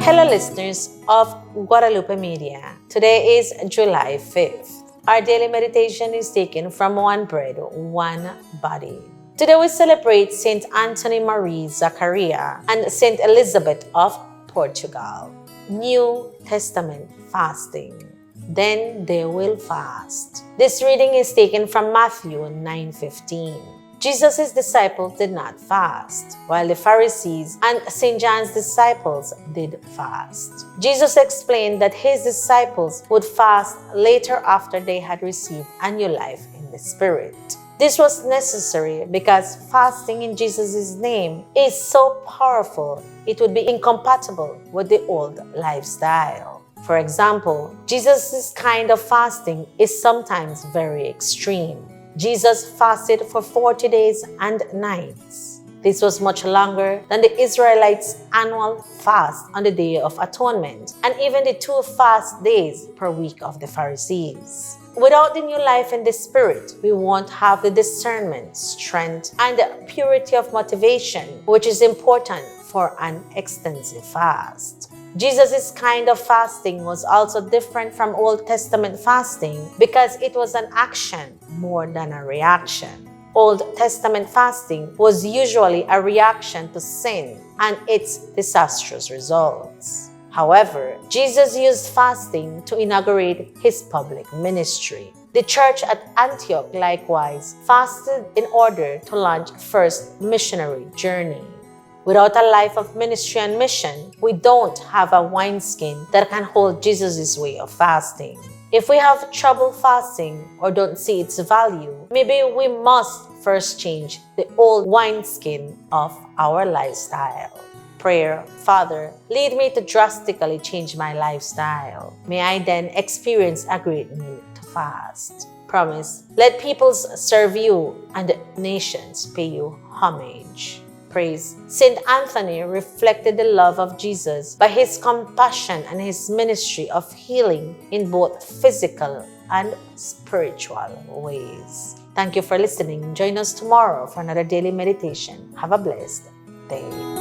Hello, listeners of Guadalupe Media. Today is July 5th. Our daily meditation is taken from One Bread, One Body. Today we celebrate Saint Anthony Marie Zachariah and Saint Elizabeth of Portugal. New Testament fasting. Then they will fast. This reading is taken from Matthew 9:15. Jesus' disciples did not fast, while the Pharisees and St. John's disciples did fast. Jesus explained that his disciples would fast later after they had received a new life in the Spirit. This was necessary because fasting in Jesus' name is so powerful, it would be incompatible with the old lifestyle. For example, Jesus' kind of fasting is sometimes very extreme. Jesus fasted for 40 days and nights. This was much longer than the Israelites' annual fast on the Day of Atonement, and even the 2 fast days per week of the Pharisees. Without the new life in the Spirit, we won't have the discernment, strength, and purity of motivation, which is important for an extensive fast. Jesus' kind of fasting was also different from Old Testament fasting because it was an action more than a reaction. Old Testament fasting was usually a reaction to sin and its disastrous results. However, Jesus used fasting to inaugurate his public ministry. The church at Antioch likewise fasted in order to launch first missionary journey. Without a life of ministry and mission, we don't have a wineskin that can hold Jesus' way of fasting. If we have trouble fasting or don't see its value, maybe we must first change the old wineskin of our lifestyle. Prayer. Father, lead me to drastically change my lifestyle. May I then experience a great need to fast. Promise, let peoples serve you and nations pay you homage. Praise. Saint Anthony reflected the love of Jesus by his compassion and his ministry of healing in both physical and spiritual ways. Thank you for listening. Join us tomorrow for another daily meditation. Have a blessed day.